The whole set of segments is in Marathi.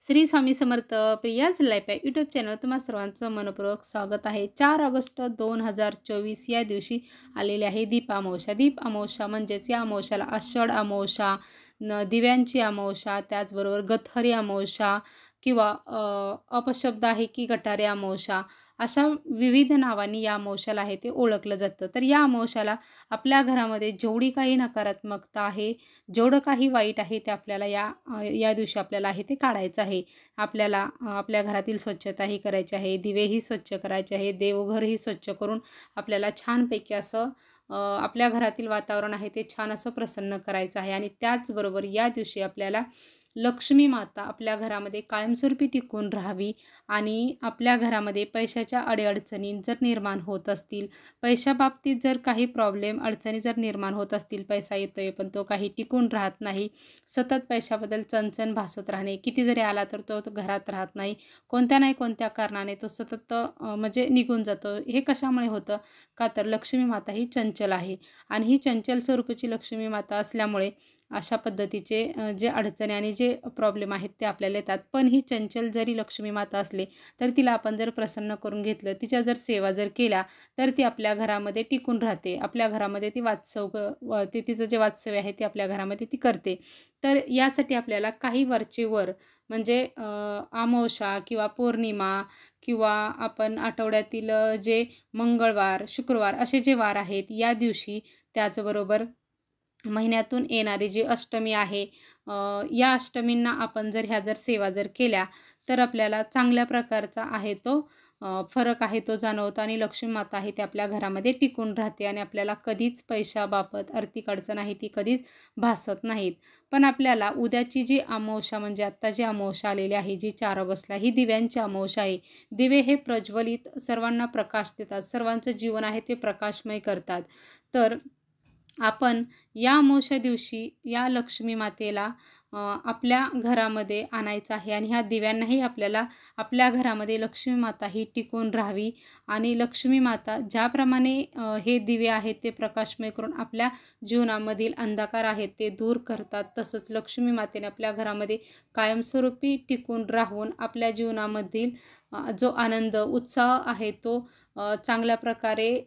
श्री स्वामी समर्थ प्रियाज लाईफ आहे यूट्यूब चॅनल तुम्हा सर्वांचं मनपूर्वक स्वागत आहे। 4 ऑगस्ट 2024 या दिवशी आलेले आहे दीप अमावस्या। दीप अमावस्या म्हणजेच या अमावस्याला आषाढ अमावस्या, दिव्यांची अमावस्या, त्याचबरोबर गथरी अमावस्या किंवा अपशब्द आहे की गटारी अमावस्या, अशा विविध नावांनी या अमावस्याला आहे ते ओळखलं जातं। तर या अमावस्याला आपल्या घरामध्ये जेवढी काही नकारात्मकता आहे, जेवढं काही वाईट आहे ते आपल्याला या दिवशी आपल्याला आहे ते काढायचं आहे। आपल्याला आपल्या घरातील स्वच्छताही करायची आहे, दिवेही स्वच्छ करायचे आहे, देवघरही स्वच्छ करून आपल्याला छानपैकी असं आपल्या घरातील वातावरण आहे ते छान असं प्रसन्न करायचं आहे। आणि त्याचबरोबर या दिवशी आपल्याला लक्ष्मी माता आपल्या घरामध्ये कायमस्वरूपी टिकून राहावी आणि आपल्या घरामध्ये पैशाच्या अडीअडचणी जर निर्माण होत असतील, पैशाबाबतीत जर काही प्रॉब्लेम अडचणी जर निर्माण होत असतील, पैसा येतोय पण तो काही टिकून राहत नाही, सतत पैशाबद्दल चणचण भासत राहणे, किती जरी आला तर तो घरात राहत नाही, कोणत्या नाही कोणत्या कारणाने तो सतत म्हणजे निघून जातो। हे कशामुळे होतं का तर लक्ष्मी माता ही चंचल आहे आणि ही चंचल स्वरूपाची लक्ष्मी माता असल्यामुळे अशा पद्धतीचे जे अडचणी आणि जे प्रॉब्लेम आहेत ते आपल्याला येतात। पण ही चंचल जरी लक्ष्मी माता असले तर तिला आपण जर प्रसन्न करून घेतलं, तिच्या जर सेवा जर केल्या तर ती आपल्या घरामध्ये टिकून राहते, आपल्या घरामध्ये ती ते तिचं जे वास्तव्य आहे ते आपल्या घरामध्ये ती करते। तर यासाठी आपल्याला काही वरचे वर म्हणजे अमावस्या किंवा पौर्णिमा किंवा आपण आठवड्यातील जे मंगळवार शुक्रवार असे जे वार आहेत या दिवशी, त्याचबरोबर महिन्यातून येणारी जी अष्टमी आहे, या अष्टमींना आपण जर सेवा जर केल्या तर आपल्याला चांगल्या प्रकारचा आहे तो फरक आहे तो जाणवतो आणि लक्ष्मी माता आहे ते आपल्या घरामध्ये टिकून राहते आणि आपल्याला कधीच पैशाबाबत आर्थिक अडचण आहे ती कधीच भासत नाहीत। पण आपल्याला उद्याची जी अमावस्या म्हणजे आत्ता जी अमावस्या आलेली आहे जी 4 ऑगस्टला, ही दिव्यांची अमावस्या आहे। दिवे हे प्रज्वलित सर्वांना प्रकाश देतात, सर्वांचं जीवन आहे ते प्रकाशमय करतात। तर आपण या अमावस्या दिवशी या लक्ष्मी मातेला आपल्या घरामध्ये आणायचं आहे आणि ह्या दिव्यांनाही आपल्याला आपल्या घरामध्ये लक्ष्मी माता ही टिकून राहावी आणि लक्ष्मी माता ज्याप्रमाणे हे दिवे आहेत ते प्रकाशमय करून आपल्या जीवनामधील अंधकार आहेत ते दूर करतात, तसंच लक्ष्मी मातेने आपल्या घरामध्ये कायमस्वरूपी टिकून राहून आपल्या जीवनामधील जो आनंद उत्साह आहे तो चांगल्या प्रकारे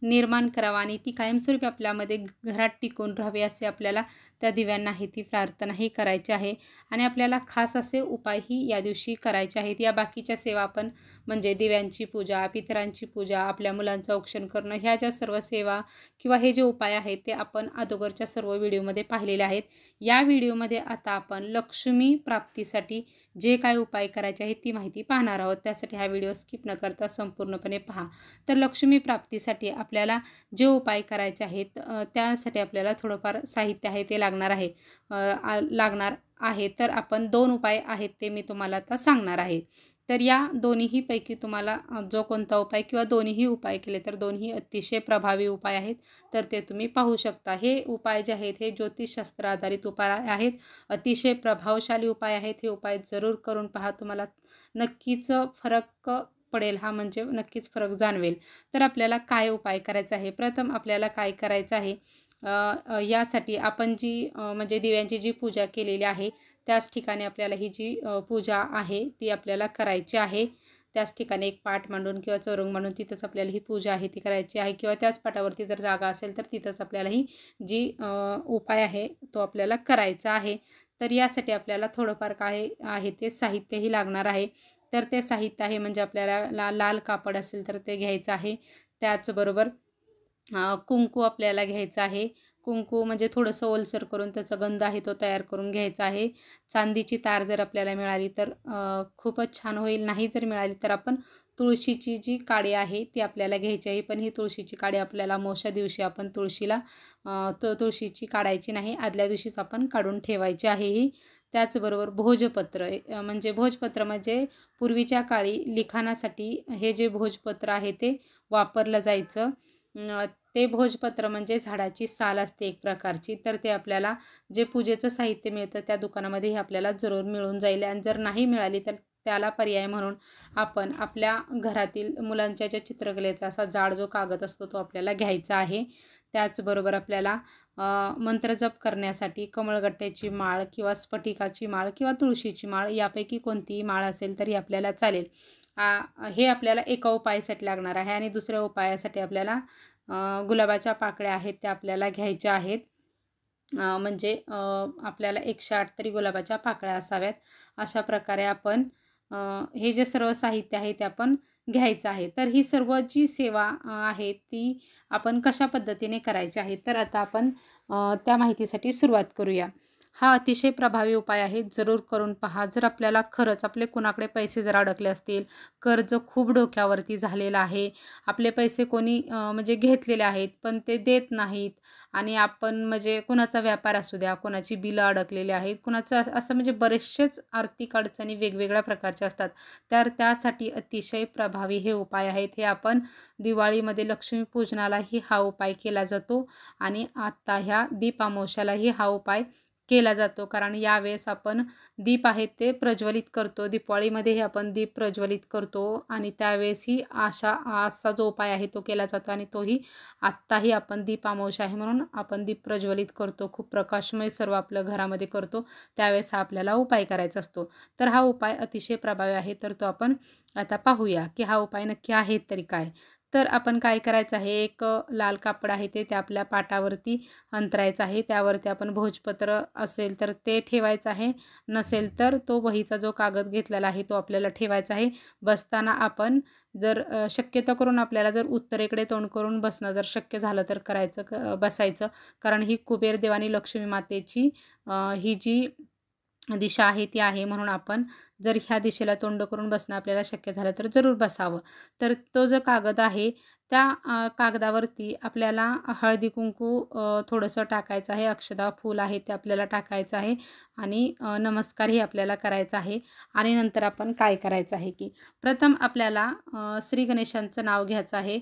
निर्माण करावा आणि ती कायमस्वरूपी आपल्यामध्ये घरात टिकून राहावी असे आपल्याला त्या दिव्यांना आहे ती प्रार्थनाही करायची आहे। आणि आपल्याला खास असे उपायही या दिवशी करायचे आहेत। या बाकीच्या सेवा आपण म्हणजे दिव्यांची पूजा, पितरांची पूजा, आपल्या मुलांचं औक्षण करणं, ह्या ज्या सर्व सेवा किंवा हे जे उपाय आहेत ते आपण अगोदरच्या सर्व व्हिडिओमध्ये पाहिलेले आहेत। या व्हिडिओमध्ये आता आपण लक्ष्मी प्राप्तीसाठी जे काय उपाय करायचे आहेत ती माहिती पाहणार आहोत, त्यासाठी हा व्हिडिओ स्किप न करता संपूर्णपणे पहा। तर लक्ष्मी प्राप्तीसाठी आपल्याला जे उपाय करायचे आहेत त्यासाठी आपल्याला थोडंफार साहित्य आहे ते लागणार आहे। तर आपण 2 उपाय आहेत ते मी तुम्हाला आता सांगणार आहे। तर या दोन्हीपैकी तुम्हाला जो कोणता उपाय किंवा दोन्हीही उपाय केले तर दोन्ही अतिशय प्रभावी उपाय आहेत, तर ते तुम्ही पाहू शकता। हे उपाय जे आहेत हे ज्योतिषशास्त्र आधारित उपाय आहेत, अतिशय प्रभावशाली उपाय आहेत। हे उपाय जरूर करून पहा, तुम्हाला नक्कीच फरक पडेल, हा म्हणजे नक्कीच फरक जाणवेल। तर आपल्याला काय उपाय करायचा आहे, प्रथम आपल्याला काय करायचं आहे, यासाठी आपण जी म्हणजे दिव्यांची जी पूजा केलेली आहे त्याच ठिकाणी आपल्याला ही जी पूजा आहे ती आपल्याला करायची आहे। त्याच ठिकाणी एक पाट मांडून किंवा चौरंग मांडून तिथंच आपल्याला ही पूजा आहे ती करायची आहे, किंवा त्याच पाटावरती जर जागा असेल तर तिथंच आपल्याला ही जी उपाय आहे तो आपल्याला करायचा आहे। तर यासाठी आपल्याला थोडंफार काय आहे ते साहित्यही लागणार आहे। तर ते साहित्य आहे म्हणजे आपल्याला लाल कापड असेल तर ते घ्यायचं आहे, त्याचबरोबर कुंकू आपल्याला घ्यायचं आहे। कुंकू म्हणजे थोडंसं ओलसर करून त्याचा गंध आहे तो तयार करून घ्यायचा आहे। चांदीची तार जर आपल्याला मिळाली तर खूपच छान होईल, नाही जर मिळाली तर आपण तुळशीची जी काडी आहे ती आपल्याला घ्यायची आहे। पण ही तुळशीची काडी आपल्याला अमावस्या दिवशी आपण तुळशीची काढायची नाही, आदल्या दिवशीच आपण काढून ठेवायची आहे ही। त्याचबरोबर भोजपत्र म्हणजे पूर्वीच्या काळी लिखाणासाठी हे जे भोजपत्र आहे ते वापरलं जायचं। ते भोजपत्र म्हणजे झाडाची साल असते एक प्रकारची, तर ते आपल्याला जे पूजेचं साहित्य मिळतं त्या दुकानामध्ये हे आपल्याला जरूर मिळून जाईल। आणि जर नाही मिळाली तर त्याला पर्याय म्हणून आपण आपल्या घरातील मुलांच्या ज्या चित्रकलेचा असा जाड जो कागद असतो तो आपल्याला घ्यायचा आहे. त्याचबरोबर आपल्याला मंत्रजप करण्यासाठी कमळगट्ट्याची माळ किंवा स्फटिकाची माळ किंवा तुळशीची माळ यापैकी कोणतीही माळ असेल तरी आपल्याला चालेल. हे आपल्याला एका उपायासाठी लागणार आहे. आणि दुसऱ्या उपायासाठी आपल्याला गुलाबाच्या पाकळ्या आहेत त्या आपल्याला घ्यायच्या आहेत. म्हणजे आपल्याला 108 तरी गुलाबाच्या पाकळ्या असाव्यात. अशा प्रकारे आपण हे जे सर्व साहित्य आहे ते आपण घ्यायचं आहे. तर ही सर्व जी सेवा आहे ती आपण कशा पद्धतीने करायची आहे, तर आता आपण त्या माहितीसाठी सुरुवात करूया. हा अतिशय प्रभावी उपाय आहे, जरूर करून पहा. जर आपल्याला खरंच आपले कुणाकडे पैसे जर अडकले असतील, कर्ज खूप डोक्यावरती झालेलं आहे, आपले पैसे कोणी म्हणजे घेतलेले आहेत पण ते देत नाहीत, आणि आपण म्हणजे कुणाचा व्यापार असू द्या, कोणाची बिलं अडकलेली आहेत, कुणाचं असं म्हणजे बरेचसेच आर्थिक अडचणी वेगवेगळ्या प्रकारच्या असतात. तर त्यासाठी अतिशय प्रभावी हे उपाय आहेत. हे आपण दिवाळीमध्ये लक्ष्मीपूजनालाही हा उपाय केला जातो आणि आत्ता ह्या दीप अमावस्यालाही हा उपाय केला जातो. कारण यावेळेस आपण दीप आहेत ते प्रज्वलित करतो. दिवाळीमध्येही आपण दीप प्रज्वलित करतो आणि त्यावेळेसही असा जो उपाय आहे तो केला जातो. आणि तोही आत्ताही आपण दीप अमावस्या आहे म्हणून आपण दीप प्रज्वलित करतो. खूप प्रकाशमय सर्व आपल्या घरामध्ये करतो. त्यावेळेस हा आपल्याला उपाय करायचा असतो. तर हा उपाय अतिशय प्रभावी आहे. तर तो आपण आता पाहूया की हा उपाय नक्की आहे तरी काय. तर आपण काय करायचं आहे, एक लाल कापड आहे ते आपल्या पाटावरती अंतरायचं आहे. त्यावरती आपण भोजपत्र असेल तर ते ठेवायचं आहे, नसेल तर तो वहीचा जो कागद घेतलेला आहे तो आपल्याला ठेवायचा आहे. बसताना आपण जर शक्यतो करून आपल्याला जर उत्तरेकडे तोंड करून बसणं जर शक्य झालं तर बसायचं. कारण ही कुबेर देव आणि लक्ष्मी मातेची ही जी दिशा आहे ती आहे, म्हणून आपण जर ह्या दिशेला तोंड करून बसणं आपल्याला शक्य झालं तर जरूर बसावं. तर तो जो कागद आहे त्या कागदावरती आपल्याला हळदी कुंकू थोडंसं टाकायचं आहे, अक्षदा फूल आहे ते आपल्याला टाकायचं आहे आणि नमस्कारही आपल्याला करायचा आहे. आणि नंतर आपण काय करायचं आहे की प्रथम आपल्याला श्री गणेशांचं नाव घ्यायचं आहे.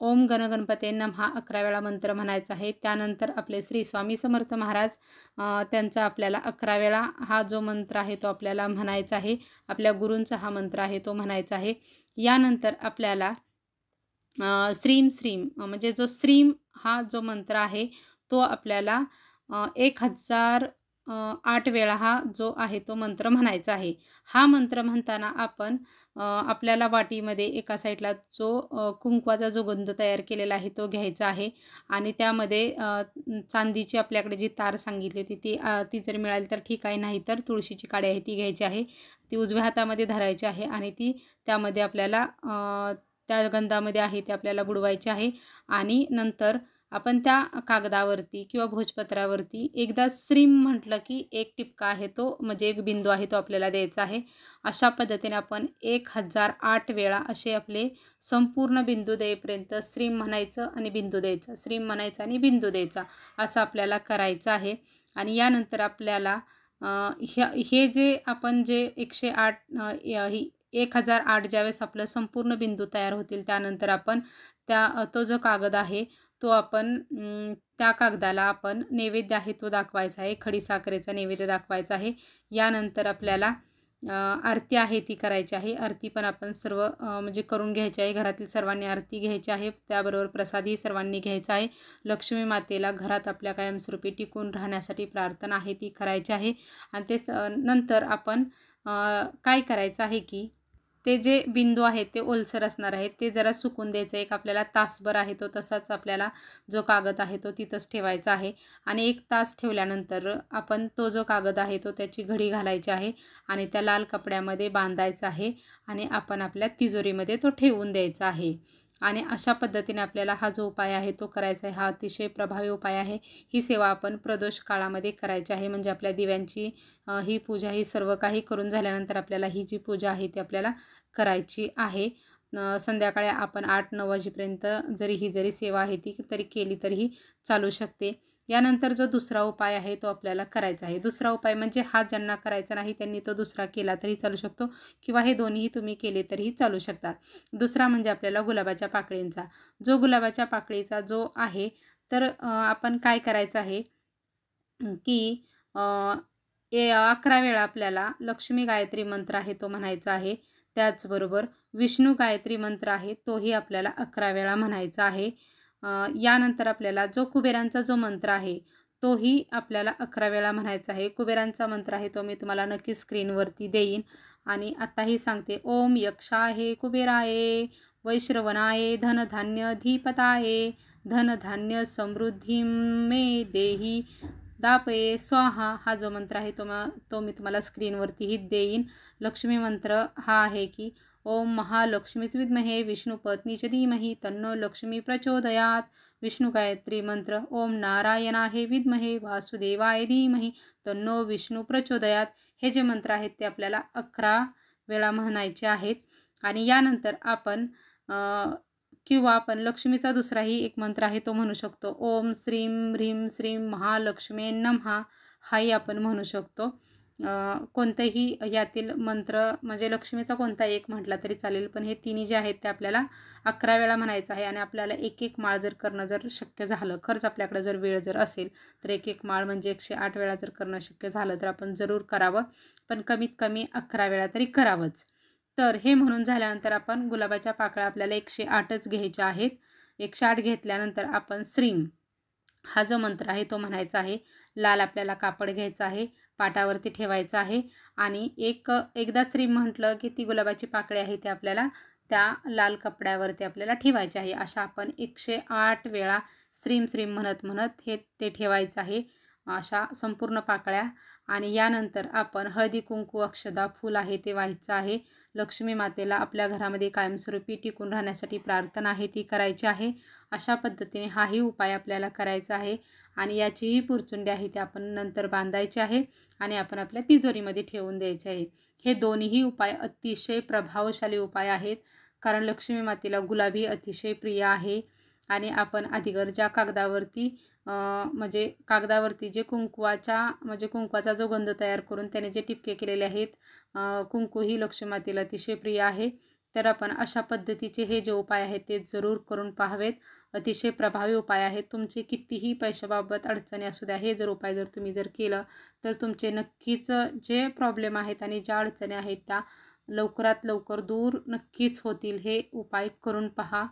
ओम गणगणपते नमः 11 वेळा मंत्र म्हणायचा आहे. त्यानंतर आपले श्री स्वामी समर्थ महाराज त्यांचा आपल्याला 11 वेळा हा जो मंत्र आहे तो आपल्याला म्हणायचा आहे. आपल्या गुरूंचा हा मंत्र आहे तो म्हणायचा आहे. यानंतर आपल्याला श्रीम श्रीम म्हणजे जो श्रीम हा जो मंत्र आहे तो आपल्याला 1008 वेळा हा जो आहे तो मंत्र म्हणायचा आहे. हा मंत्र म्हणताना आपण आपल्याला वाटीमध्ये एका साईडला जो कुंकवाचा जो गंध तयार केलेला आहे तो घ्यायचा आहे. आणि त्यामध्ये चांदीची आपल्याकडे जी तार सांगितली ती जर मिळाली तर ठीक आहे, नाही तर तुळशीची काडी आहे ती घ्यायची आहे. ती उजव्या हातामध्ये धरायची आहे आणि ती त्यामध्ये आपल्याला त्या गंधामध्ये आहे ते आपल्याला बुडवायचे आहे. आणि नंतर आपण त्या कागदावरती किंवा भोजपत्रावरती एकदा श्रीम म्हटलं की एक टिपका आहे तो म्हणजे एक बिंदू आहे तो आपल्याला द्यायचा आहे. अशा पद्धतीने आपण 1008 वेळा असे आपले संपूर्ण बिंदू देईपर्यंत श्रीम म्हणायचं आणि बिंदू द्यायचा, श्रीम म्हणायचं आणि बिंदू द्यायचा, असं आपल्याला करायचं आहे. आणि यानंतर आपल्याला हे जे आपण जे 1008 ज्यावेळेस आपलं संपूर्ण बिंदू तयार होतील त्यानंतर आपण तो जो कागद आहे तो आपण त्या कागदाला आपण नैवेद्य आहे तो दाखवायचा आहे, खडीसाखरेचा नैवेद्य दाखवायचा आहे. यानंतर आपल्याला आरती आहे ती करायची आहे. आरती पण आपण सर्व म्हणजे करून घ्यायची आहे. घरातील सर्वांनी आरती घ्यायची आहे. त्याबरोबर प्रसादही सर्वांनी घ्यायचा आहे. लक्ष्मी मातेला घरात आपल्या कायमस्वरूपी टिकून राहण्यासाठी प्रार्थना आहे ती करायची आहे. आणि ते नंतर आपण काय करायचं आहे की ते जे बिंदू आहेत ते ओलसर असणार आहेत ते जरा सुकून द्यायचं. एक आपल्याला तासभर आहे तो तसाच आपल्याला जो कागद आहे तो तिथंच ठेवायचा आहे. आणि 1 तास ठेवल्यानंतर आपण तो जो कागद आहे तो त्याची घडी घालायची आहे आणि त्या लाल कपड्यामध्ये बांधायचा आहे आणि आपण आपल्या तिजोरीमध्ये तो ठेवून द्यायचा आहे. आणि अशा पद्धतीने आपल्याला हा जो उपाय आहे तो करायचा आहे. हा अतिशय प्रभावी उपाय आहे. ही सेवा आपण प्रदोष काळामध्ये करायची आहे. म्हणजे आपल्या दिव्यांची ही पूजा ही सर्व काही करून झाल्यानंतर आपल्याला ही जी पूजा आहे ती आपल्याला करायची आहे. संध्याकाळी आपण 8-9 वाजेपर्यंत जरी सेवा आहे ती तरी केली तरीही चालू शकते. यानंतर जो दुसरा उपाय आहे तो आपल्याला करायचा आहे. दुसरा उपाय म्हणजे हा ज्यांना करायचा नाही त्यांनी तो दुसरा केला तरी चालू शकतो किंवा हे दोन्हीही तुम्ही केले तरीही चालू शकतात. दुसरा म्हणजे आपल्याला गुलाबाच्या पाकळींचा जो गुलाबाच्या पाकळीचा जो आहे तर आपण काय करायचं आहे की 11 वेळा आपल्याला लक्ष्मी गायत्री मंत्र आहे तो म्हणायचा आहे. त्याचबरोबर विष्णू गायत्री मंत्र आहे तोही आपल्याला 11 वेळा म्हणायचा आहे. यानंतर आपल्याला जो कुबेरांचा जो मंत्र आहे तोही आपल्याला 11 वेळा म्हणायचा आहे. कुबेरांचा मंत्र आहे तो मी तुम्हाला नक्की स्क्रीनवरती देईन. आणि आत्ताही सांगते, ओम यक्षाय कुबेराय वैश्रवणाय धनधान्य धीपताये धनधान्य समृद्धी मे देही दापये स्वाहा. हा जो मंत्र आहे तो मी तुम्हाला स्क्रीनवरतीही देईन. लक्ष्मी मंत्र हा आहे की ओम महालक्ष्मीच विद्महे विष्णुपत्नीच धीमहि तन्नो लक्ष्मी प्रचोदयात. विष्णू गायत्री मंत्र ओम नारायणाय विद्महे वासुदेवाय धीमहि तन्नो विष्णू प्रचोदयात. हे जे मंत्र आहेत ते आपल्याला 11 वेळा म्हणायचे आहेत. आणि यानंतर आपण किंवा आपण लक्ष्मीचा दुसराही एक मंत्र आहे तो म्हणू शकतो. ओम श्रीम ह्रीम श्रीम महालक्ष्मी नमः. हाही आपण म्हणू शकतो. कोणतेही यातील मंत्र म्हणजे लक्ष्मीचा कोणता एक म्हटला तरी चालेल, पण हे तिन्ही जे आहेत ते आपल्याला 11 वेळा म्हणायचं आहे. आणि आपल्याला एक एक माळ जर करणं जर शक्य झालं, खरंच आपल्याकडे जर वेळ जर असेल तर एक एक माळ म्हणजे 108 वेळा जर करणं शक्य झालं तर आपण जरूर करावं, पण कमीत कमी 11 वेळा तरी करावंच. तर हे म्हणून झाल्यानंतर आपण गुलाबाच्या पाकळ्या आपल्याला 108च घ्यायच्या आहेत. 108 घेतल्यानंतर आपण श्रीम हा जो मंत्र आहे तो म्हणायचा आहे. लाल आपल्याला कापड घ्यायचं आहे, पाटावरती ठेवायचं आहे आणि एकदा श्रीम म्हटलं की ती गुलाबाची पाकळी आहे ती आपल्याला त्या लाल कपड्यावरती आपल्याला ठेवायची आहे. अशा आपण 108 वेळा श्रीम श्रीम म्हणत म्हणत ते ठेवायचं आहे, अशा संपूर्ण पाकळ्या. आणि यानंतर आपण हळदी कुंकू अक्षदा फूल आहे ते व्हायचं आहे. लक्ष्मी मातेला आपल्या घरामध्ये कायमस्वरूपी टिकून राहण्यासाठी प्रार्थना आहे ती करायची आहे. अशा पद्धतीने हाही उपाय आपल्याला करायचा आहे. आणि याचीही पुरचुंडी आहे ती आपण नंतर बांधायची आहे आणि आपण आपल्या तिजोरीमध्ये ठेवून द्यायचे आहे. हे दोन्हीही उपाय अतिशय प्रभावशाली उपाय आहेत, कारण लक्ष्मी मातेला गुलाबी अतिशय प्रिय आहे. आणि आपण अगोदर कागदावरती म्हणजे कागदावरती जे कुंकवाचा जो गंध तयार करून त्याने जे टिपके केलेले आहेत, कुंकू ही लक्ष्मी मातेला अतिशय प्रिय आहे. तर आपण अशा पद्धतीचे हे जे उपाय आहेत ते जरूर करून पाहावेत. अतिशय प्रभावी उपाय आहेत. तुमचे कितीही पैशाबाबत अडचणी असू द्या, हे उपाय जर तुम्ही केलं तर तुमचे नक्कीच जे प्रॉब्लेम आहेत आणि ज्या अडचणी आहेत त्या लवकरात लवकर दूर नक्कीच होतील. हे उपाय करून पहा.